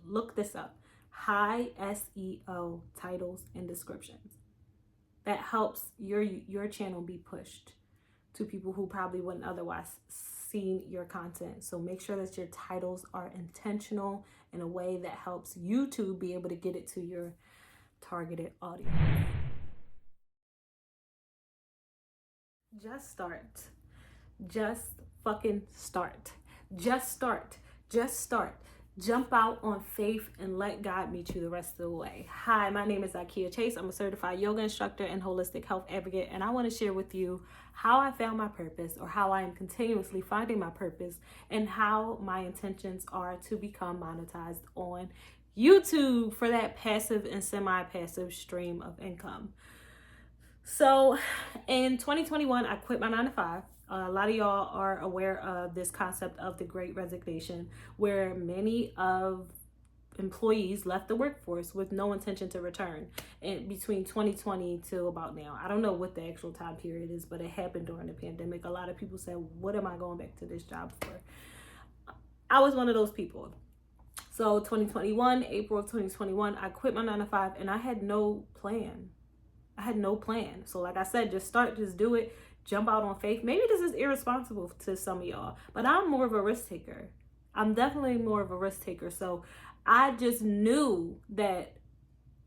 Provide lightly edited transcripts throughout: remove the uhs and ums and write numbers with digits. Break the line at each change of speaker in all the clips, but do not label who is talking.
Look this up. High SEO titles and descriptions. That helps your channel be pushed to people who probably wouldn't otherwise seen your content. So make sure that your titles are intentional in a way that helps YouTube be able to get it to your targeted audience. Just start. Just fucking start. Just start. Just start. Jump out on faith and let God meet you the rest of the way. Hi, my name is Zakia Chase. I'm a certified yoga instructor and holistic health advocate, and I want to share with you how I found my purpose, or how I am continuously finding my purpose, and how my intentions are to become monetized on YouTube for that passive and semi-passive stream of income. So in 2021, I quit my 9-to-5. A lot of y'all are aware of this concept of the Great Resignation, where many of employees left the workforce with no intention to return in between 2020 to about now. I don't know what the actual time period is, but it happened during the pandemic. A lot of people said, what am I going back to this job for? I was one of those people. So 2021, April of 2021, I quit my 9-to-5 and I had no plan. So like I said, just start, just do it. Jump out on faith. Maybe this is irresponsible to some of y'all, but I'm more of a risk taker. I'm definitely more of a risk taker. So I just knew that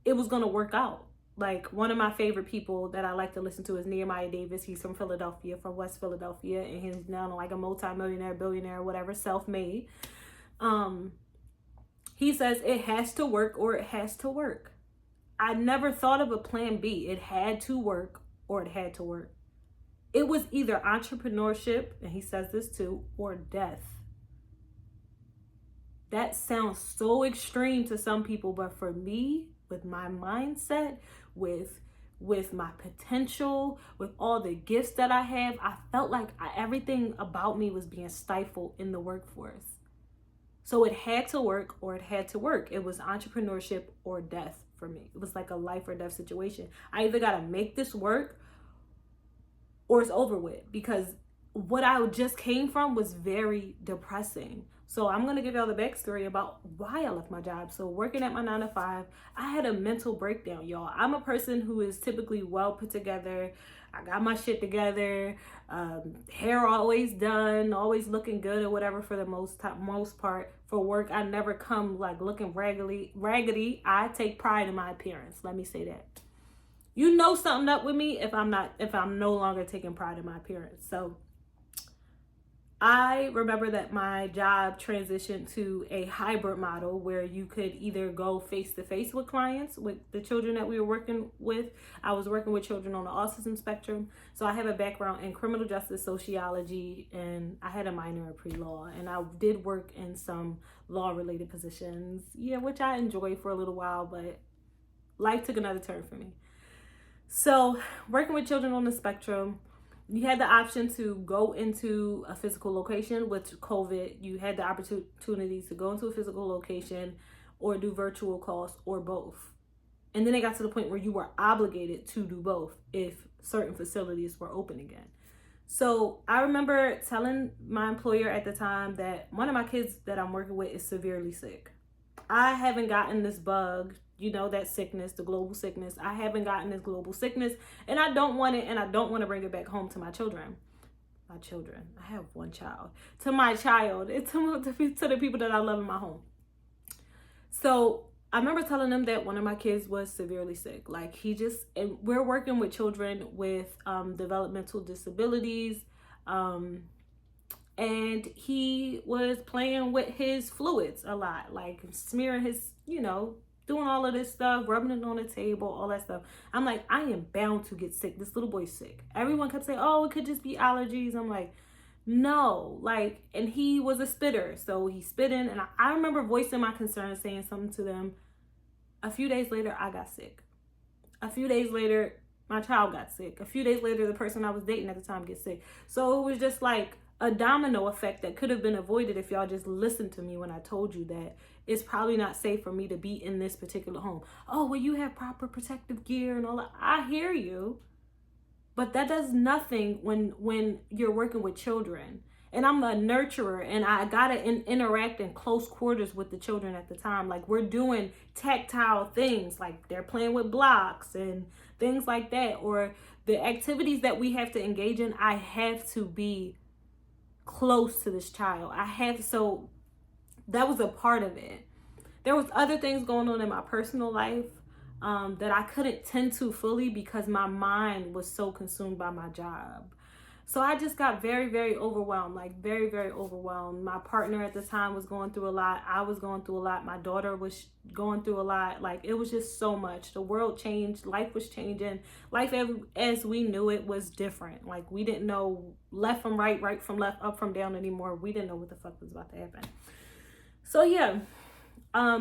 it was going to work out. Like, one of my favorite people that I like to listen to is Nehemiah Davis. He's from Philadelphia, from West Philadelphia, and he's now like a multi-millionaire, billionaire, whatever, self-made. He says it has to work or it has to work. I never thought of a plan B. It had to work or it had to work. It was either entrepreneurship, and he says this too, or death. That sounds so extreme to some people, but for me, with my mindset, with my potential, with all the gifts that I have, I felt like everything about me was being stifled in the workforce. So it had to work or it had to work. It was entrepreneurship or death for me. It was like a life or death situation. I either got to make this work or it's over with, because what I just came from was very depressing. So I'm going to give y'all the backstory about why I left my job. So working at my 9-to-5, I had a mental breakdown, y'all. I'm a person who is typically well put together. I got my shit together, hair always done, always looking good or whatever for the most part. For work, I never come like looking raggedy. I take pride in my appearance. Let me say that. You know something up with me if I'm no longer taking pride in my appearance. So I remember that my job transitioned to a hybrid model where you could either go face to face with clients, with the children that we were working with. I was working with children on the autism spectrum. So I have a background in criminal justice sociology, and I had a minor in pre-law, and I did work in some law related positions, which I enjoyed for a little while, but life took another turn for me. So working with children on the spectrum, you had the option to go into a physical location. With COVID, you had the opportunity to go into a physical location or do virtual calls or both. And then it got to the point where you were obligated to do both if certain facilities were open again. So I remember telling my employer at the time that one of my kids that I'm working with is severely sick. I haven't gotten this bug, that sickness, the global sickness. I haven't gotten this global sickness, and I don't want it, and I don't want to bring it back home to my children. I have one child. To my child, to the people that I love in my home. So I remember telling them that one of my kids was severely sick. Like, and we're working with children with developmental disabilities, and he was playing with his fluids a lot, like smearing his, doing all of this stuff, rubbing it on the table, all that stuff. I'm like, I am bound to get sick. This little boy's sick. Everyone kept saying, oh, it could just be allergies. I'm like, no, and he was a spitter. So he's spitting. And I remember voicing my concern, saying something to them. A few days later, I got sick. A few days later, my child got sick. A few days later, the person I was dating at the time gets sick. So it was just like a domino effect that could have been avoided if y'all just listened to me when I told you that it's probably not safe for me to be in this particular home. Oh, well, you have proper protective gear and all that. I hear you, but that does nothing when you're working with children. And I'm a nurturer, and I gotta interact in close quarters with the children at the time. Like, we're doing tactile things, like they're playing with blocks and things like that, or the activities that we have to engage in. I have to be close to this child. So that was a part of it. There was other things going on in my personal life that I couldn't tend to fully because my mind was so consumed by my job. So I just got very, very overwhelmed, like very, very overwhelmed. My partner at the time was going through a lot. I was going through a lot. My daughter was going through a lot. Like, it was just so much. The world changed. Life was changing. Life as we knew it was different. Like, we didn't know left from right, right from left, up from down anymore. We didn't know what the fuck was about to happen. So yeah, I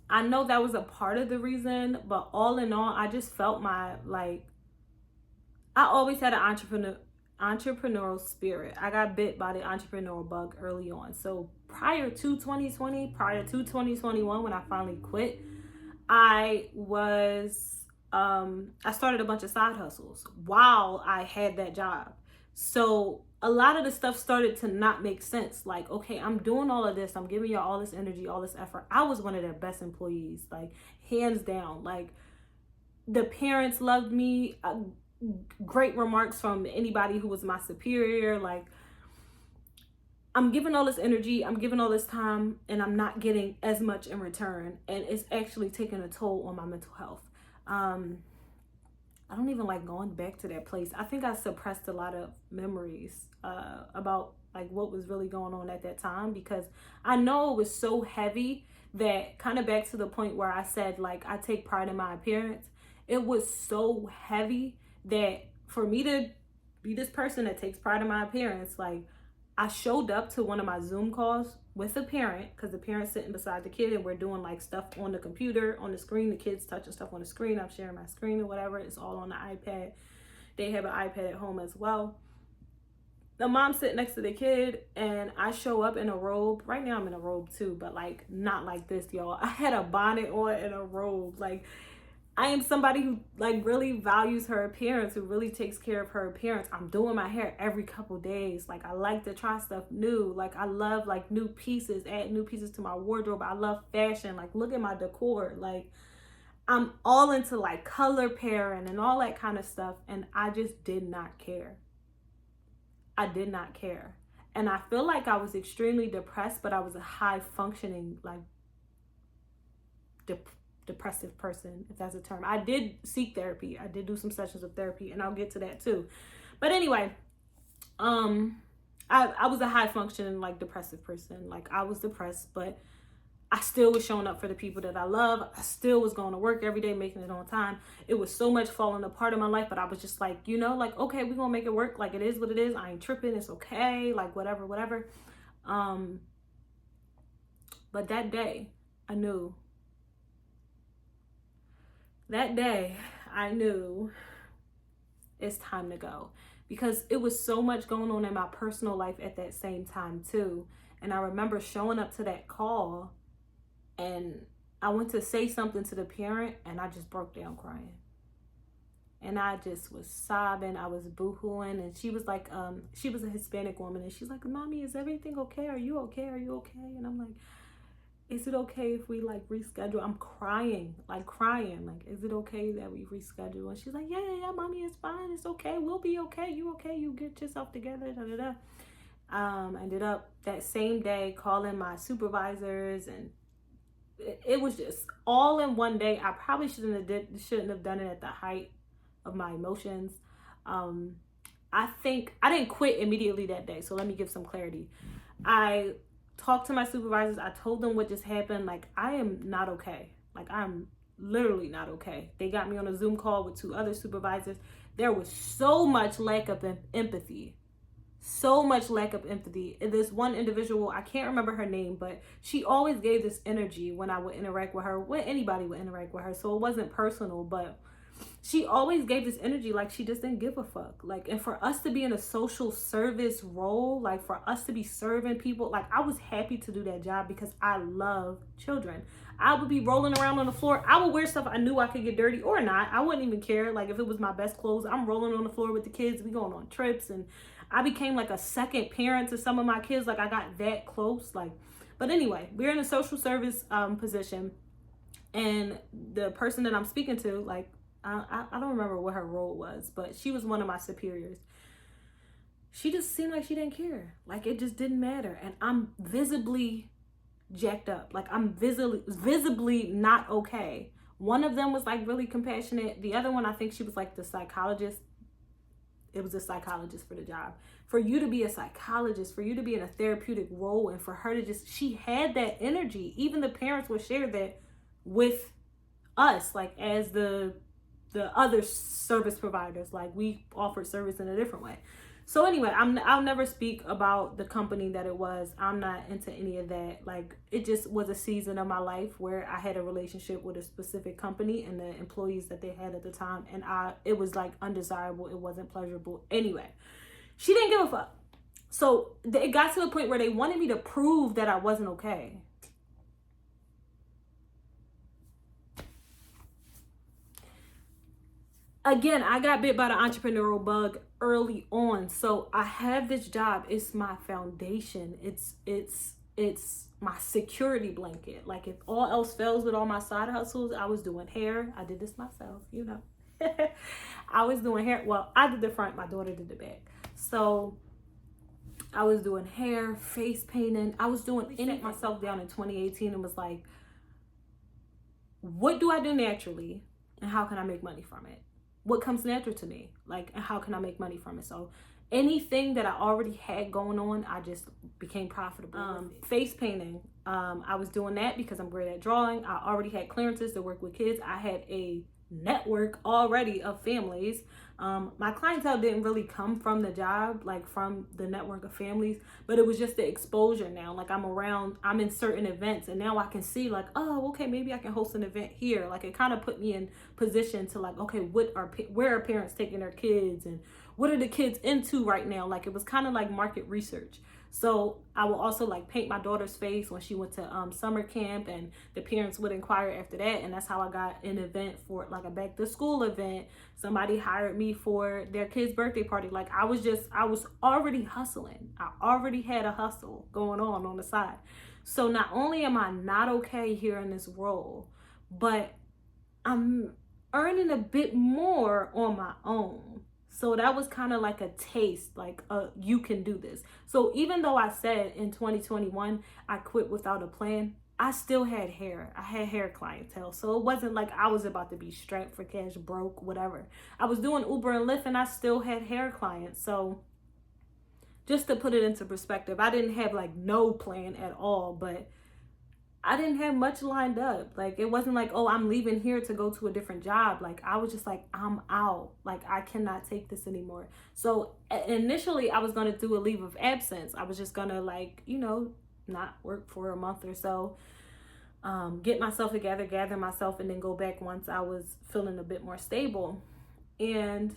know that was a part of the reason, but all in all, I just felt I always had an entrepreneurial spirit. I got bit by the entrepreneurial bug early on. So prior to 2021, when I finally quit, I started a bunch of side hustles while I had that job. So a lot of the stuff started to not make sense. Like, okay, I'm doing all of this. I'm giving y'all all this energy, all this effort. I was one of their best employees, like, hands down. Like, the parents loved me. Great remarks from anybody who was my superior. Like, I'm giving all this energy, I'm giving all this time, and I'm not getting as much in return. And it's actually taking a toll on my mental health. I don't even like going back to that place. I think I suppressed a lot of memories about like what was really going on at that time, because I know it was so heavy that, kind of back to the point where I said, like, I take pride in my appearance. It was so heavy that for me to be this person that takes pride in my appearance, like, I showed up to one of my Zoom calls with a parent, because the parent's sitting beside the kid and we're doing like stuff on the computer, on the screen. The kid's touching stuff on the screen. I'm sharing my screen or whatever. It's all on the iPad. They have an iPad at home as well. The mom's sitting next to the kid, and I show up in a robe. Right now I'm in a robe too, but like not like this, y'all. I had a bonnet on and a robe. Like, I am somebody who like really values her appearance, who really takes care of her appearance. I'm doing my hair every couple days. Like, I like to try stuff new. Like, I love like new pieces, add new pieces to my wardrobe. I love fashion. Like, look at my decor. Like, I'm all into like color pairing and all that kind of stuff. And I just did not care. I did not care. And I feel like I was extremely depressed, but I was a high functioning, like, depressive person, if that's a term. I did seek therapy. I did do some sessions of therapy, and I'll get to that too. But anyway, I was a high functioning, like, depressive person. Like, I was depressed, but I still was showing up for the people that I love. I still was going to work every day, making it on time. It was so much falling apart in my life, but I was just like, you know, like, okay, we're gonna make it work. Like, it is what it is. I ain't tripping. It's okay. Like, whatever. But that day, I knew. That day, I knew it's time to go, because it was so much going on in my personal life at that same time too. And I remember showing up to that call, and I went to say something to the parent, and I just broke down crying. And I just was sobbing. I was boohooing. And she was like, she was a Hispanic woman, and she's like, "Mommy, is everything okay? Are you okay? Are you okay?" And I'm like, "Is it okay if we like reschedule?" I'm crying. Like, "Is it okay that we reschedule?" And she's like, yeah, Mommy, it's fine. It's okay. We'll be okay. You okay? You get yourself together. Da, da, da. I ended up that same day calling my supervisors, and it was just all in one day. I probably shouldn't have done it at the height of my emotions. I think I didn't quit immediately that day. So let me give some clarity. I talked to my supervisors. I told them what just happened. Like, I am not okay. Like, I'm literally not okay. They got me on a Zoom call with 2 other supervisors. There was so much lack of empathy. So much lack of empathy. And this one individual, I can't remember her name, but she always gave this energy when I would interact with her, when anybody would interact with her. So it wasn't personal, but she always gave this energy like she just didn't give a fuck. Like, and for us to be in a social service role, like for us to be serving people, like, I was happy to do that job because I love children. I would be rolling around on the floor. I would wear stuff I knew I could get dirty or not. I wouldn't even care. Like, if it was my best clothes, I'm rolling on the floor with the kids. We going on trips, and I became like a second parent to some of my kids. Like I got that close. Like, but anyway, we're in a social service position, and the person that I'm speaking to, like, I don't remember what her role was, but she was one of my superiors. She just seemed like she didn't care. Like it just didn't matter. And I'm visibly jacked up. Like I'm visibly not okay. One of them was like really compassionate. The other one, I think she was like the psychologist. It was a psychologist for the job. For you to be a psychologist, for you to be in a therapeutic role, and for her to just, she had that energy. Even the parents would share that with us, like as the other service providers. Like we offered service in a different way. So anyway, I'll never speak about the company that it was. I'm not into any of that. Like it just was a season of my life where I had a relationship with a specific company and the employees that they had at the time, and it was like undesirable. It wasn't pleasurable. Anyway, she didn't give a fuck. So it got to the point where they wanted me to prove that I wasn't okay. Again, I got bit by the entrepreneurial bug early on. So I have this job. It's my foundation. It's my security blanket. Like if all else fails with all my side hustles, I was doing hair. I did this myself, you know. I was doing hair. Well, I did the front, my daughter did the back. So I was doing hair, face painting. I was doing it myself down in 2018 and was like, what do I do naturally and how can I make money from it? What comes natural to me, like, and how can I make money from it? So anything that I already had going on, I just became profitable. Face painting, I was doing that because I'm great at drawing. I already had clearances to work with kids. I had a network already of families. My clientele didn't really come from the job, like from the network of families, but it was just the exposure now. Like I'm in certain events, and now I can see like, oh, okay, maybe I can host an event here. Like it kind of put me in position to like, okay, where are parents taking their kids, and what are the kids into right now? Like it was kind of like market research. So I will also like paint my daughter's face when she went to summer camp, and the parents would inquire after that. And that's how I got an event for like a back to school event. Somebody hired me for their kid's birthday party. Like I was already hustling. I already had a hustle going on the side. So not only am I not okay here in this role, but I'm earning a bit more on my own. So that was kind of like a taste, like you can do this. So even though I said in 2021, I quit without a plan, I still had hair. I had hair clientele. So it wasn't like I was about to be strapped for cash, broke, whatever. I was doing Uber and Lyft and I still had hair clients. So just to put it into perspective, I didn't have like no plan at all, but I didn't have much lined up. Like it wasn't like, oh, I'm leaving here to go to a different job. Like I was just like, I'm out. Like I cannot take this anymore. So initially I was going to do a leave of absence. I was just going to like, you know, not work for a month or so, get myself together, gather myself, and then go back once I was feeling a bit more stable. And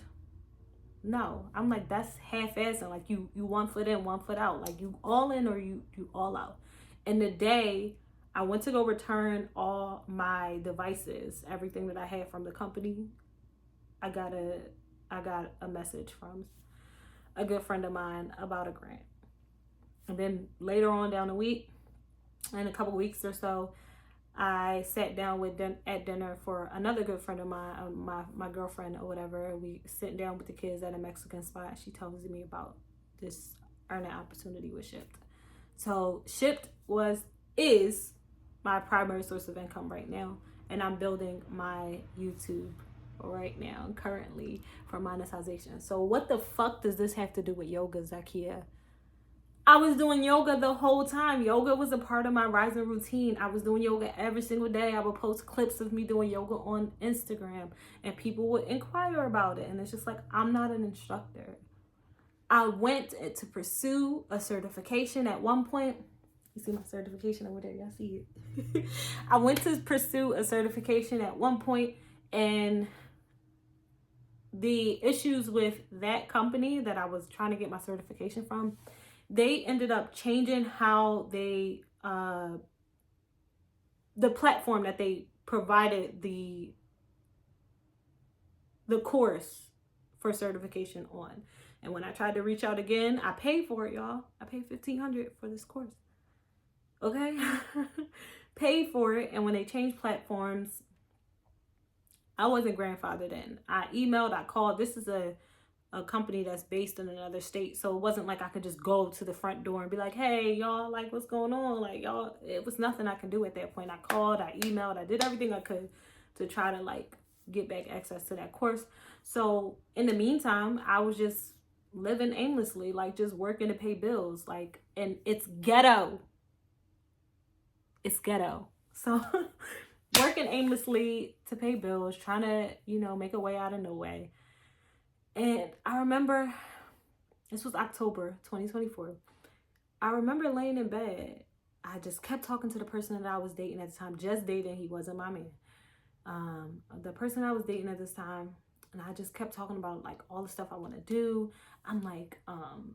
no, I'm like, that's half-assing. Like you 1 foot in, 1 foot out. Like you all in or you all out. And the day I went to go return all my devices, everything that I had from the company, I got a message from a good friend of mine about a grant. And then later on down the week, in a couple weeks or so, I sat down at dinner for another good friend of mine, my girlfriend or whatever. We sitting down with the kids at a Mexican spot. She tells me about this earning opportunity with Shipt. So Shipt is my primary source of income right now, and I'm building my YouTube right now currently for monetization. So what the fuck does this have to do with yoga, Zakia? I was doing yoga the whole time. Yoga was a part of my rising routine. I was doing yoga every single day. I would post clips of me doing yoga on Instagram, and people would inquire about it. And it's just like, I'm not an instructor. I went to pursue a certification at one point. You see my certification over there? Y'all see it? I went to pursue a certification at one point, and the issues with that company that I was trying to get my certification from, they ended up changing how they, the platform that they provided the course for certification on. And when I tried to reach out again, I paid for it, y'all. I paid $1,500 for this course. Okay? Paid for it. And when they changed platforms, I wasn't grandfathered in. I emailed, I called. This is a company that's based in another state. So it wasn't like I could just go to the front door and be like, hey, y'all, like, what's going on? Like, y'all, it was nothing I could do at that point. I called, I emailed, I did everything I could to try to like get back access to that course. So in the meantime, I was just living aimlessly, like just working to pay bills. Like, and it's ghetto. It's ghetto. So working aimlessly to pay bills, trying to, you know, make a way out of no way. And I remember, this was October 2024. I remember laying in bed. I just kept talking to the person that I was dating at the time, just dating. He wasn't my man. The person I was dating at this time, and I just kept talking about like all the stuff I want to do. I'm like,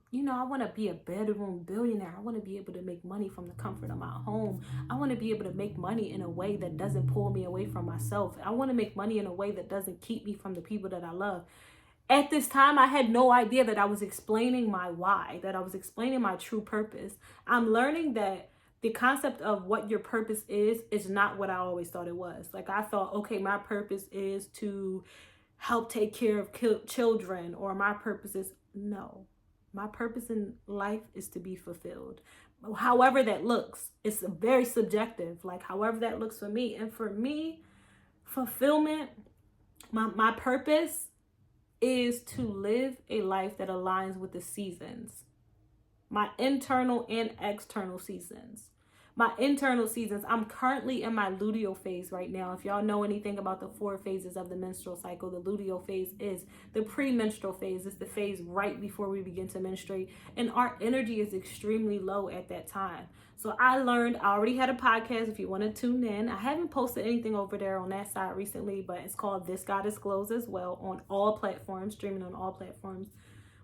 you know, I want to be a bedroom billionaire. I want to be able to make money from the comfort of my home. I want to be able to make money in a way that doesn't pull me away from myself. I want to make money in a way that doesn't keep me from the people that I love. At this time, I had no idea that I was explaining my why, that I was explaining my true purpose. I'm learning that the concept of what your purpose is not what I always thought it was. Like I thought, okay, my purpose is to help take care of children, or my purpose is, no. My purpose in life is to be fulfilled. However that looks, it's very subjective, like however that looks for me. And for me, fulfillment, my purpose is to live a life that aligns with the seasons, my internal and external seasons. My internal seasons, I'm currently in my luteal phase right now. If y'all know anything about the 4 phases of the menstrual cycle, the luteal phase is the premenstrual phase. It's the phase right before we begin to menstruate. And our energy is extremely low at that time. So I already had a podcast if you want to tune in. I haven't posted anything over there on that side recently, but it's called This Goddess Glows as well, on all platforms, streaming on all platforms.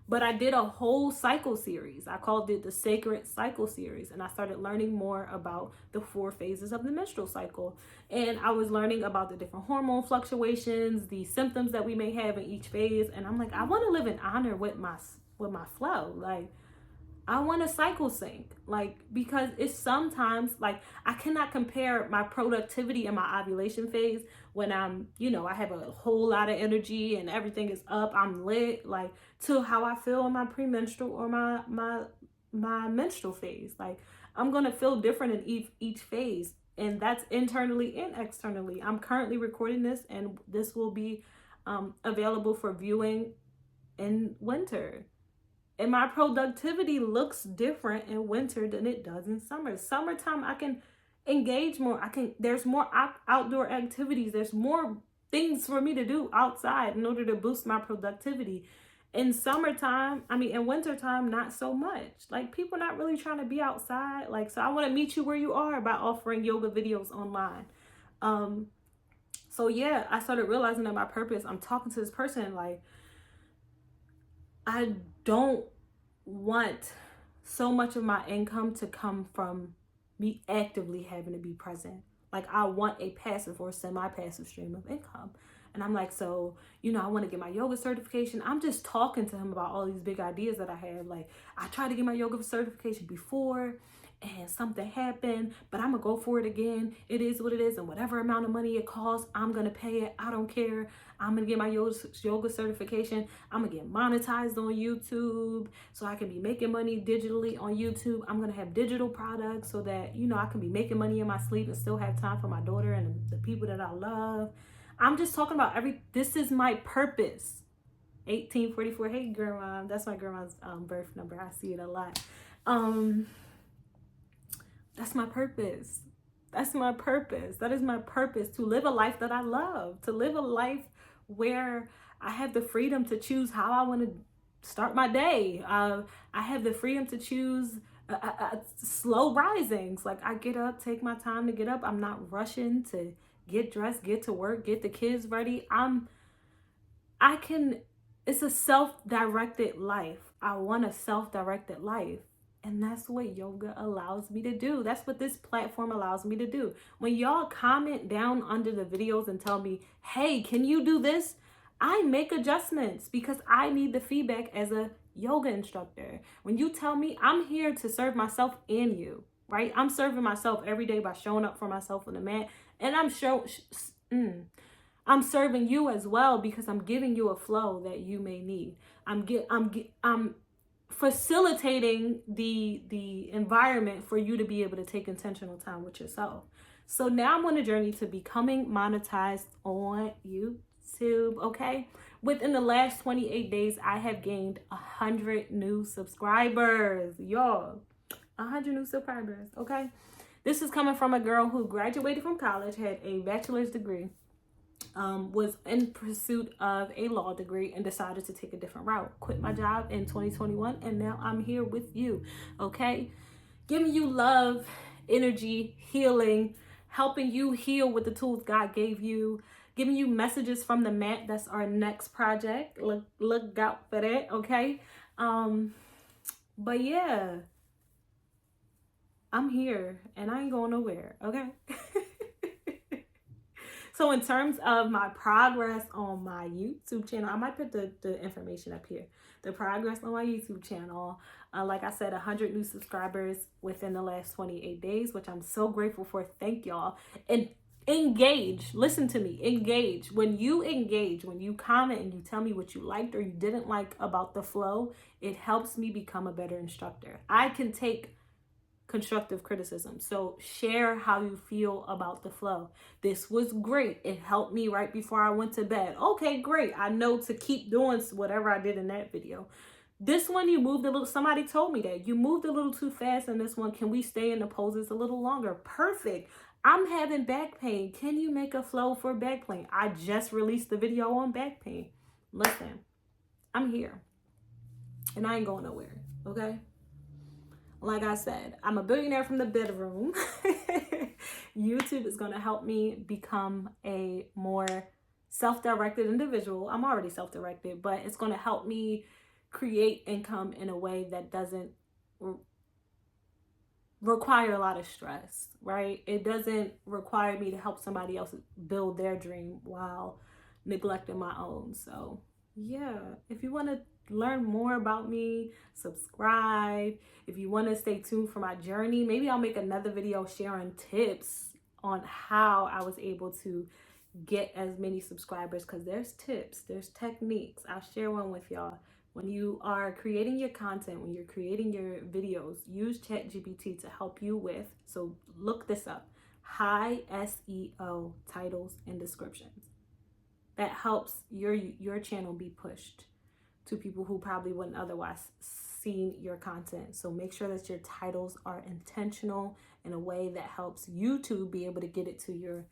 But I did a whole cycle series. I called it the Sacred Cycle Series. And I started learning more about the 4 phases of the menstrual cycle. And I was learning about the different hormone fluctuations, the symptoms that we may have in each phase. And I'm like, I want to live in honor with my flow. Like, I want to cycle sync, like, because it's sometimes like I cannot compare my productivity in my ovulation phase when I'm, you know, I have a whole lot of energy and everything is up, I'm lit, like, to how I feel in my premenstrual or my menstrual phase. Like, I'm going to feel different in each phase, and that's internally and externally. I'm currently recording this, and this will be available for viewing in winter. And my productivity looks different in winter than it does in summer. Summertime, I can engage more. There's more outdoor activities. There's more things for me to do outside in order to boost my productivity. In summertime, in wintertime, not so much. Like, people not really trying to be outside. Like, so I want to meet you where you are by offering yoga videos online. So yeah, I started realizing that my purpose, I'm talking to this person, like, I don't want so much of my income to come from me actively having to be present. Like, I want a passive or semi-passive stream of income. And I'm like, so, you know, I want to get my yoga certification. I'm just talking to him about all these big ideas that I have. Like, I tried to get my yoga certification before and something happened, but I'm gonna go for it again. It is what it is, and whatever amount of money it costs, I'm gonna pay it. I don't care. I'm gonna get my yoga certification. I'm gonna get monetized on YouTube so I can be making money digitally on YouTube. I'm gonna have digital products so that, you know, I can be making money in my sleep and still have time for my daughter and the people that I love. I'm just talking about this is my purpose. 1844. Hey, grandma. That's my grandma's birth number. I see it a lot. That's my purpose. That's my purpose. That is my purpose, to live a life that I love, to live a life where I have the freedom to choose how I want to start my day. I have the freedom to choose slow risings. Like, I get up, take my time to get up. I'm not rushing to get dressed, get to work, get the kids ready. It's a self-directed life. I want a self-directed life. And that's what yoga allows me to do. That's what this platform allows me to do. When y'all comment down under the videos and tell me, hey, can you do this? I make adjustments because I need the feedback as a yoga instructor. When you tell me I'm here to serve myself and you, right? I'm serving myself every day by showing up for myself on the mat. And I'm serving you as well because I'm giving you a flow that you may need. I'm facilitating the environment for you to be able to take intentional time with yourself. So now I'm on a journey to becoming monetized on YouTube, okay? Within the last 28 days, I have gained 100 new subscribers. Y'all, 100 new subscribers, okay? This is coming from a girl who graduated from college, had a bachelor's degree, was in pursuit of a law degree, and decided to take a different route. Quit my job in 2021, and now I'm here with you, okay? Giving you love, energy, healing, helping you heal with the tools God gave you, giving you messages from the mat. That's our next project. Look out for that, okay? But yeah, I'm here and I ain't going nowhere, okay? So in terms of my progress on my YouTube channel, I might put the information up here. The progress on my YouTube channel, like I said, 100 new subscribers within the last 28 days, which I'm so grateful for. Thank y'all. And engage. Listen to me. Engage. When you comment and you tell me what you liked or you didn't like about the flow, it helps me become a better instructor. I can take constructive criticism. So share how you feel about the flow. This was great. It helped me right before I went to bed. Okay, great. I know to keep doing whatever I did in that video. This one, you moved a little, somebody told me that you moved a little too fast in this one. Can we stay in the poses a little longer? Perfect. I'm having back pain. Can you make a flow for back pain? I just released the video on back pain. Listen, I'm here and I ain't going nowhere. Okay. Like I said, I'm a billionaire from the bedroom. YouTube is going to help me become a more self-directed individual. I'm already self-directed, but it's going to help me create income in a way that doesn't require a lot of stress, right? It doesn't require me to help somebody else build their dream while neglecting my own. So yeah, if you want to learn more about me, subscribe. If you want to stay tuned for my journey, maybe I'll make another video sharing tips on how I was able to get as many subscribers, because there's tips, there's techniques. I'll share one with y'all. When you are creating your content, when you're creating your videos, use ChatGPT to help you with, so look this up, high SEO titles and descriptions. That helps your channel be pushed to people who probably wouldn't otherwise seen your content. So make sure that your titles are intentional in a way that helps YouTube be able to get it to your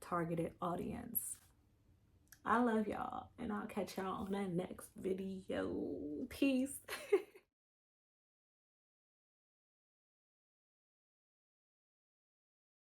targeted audience. I love y'all, and I'll catch y'all on that next video. Peace.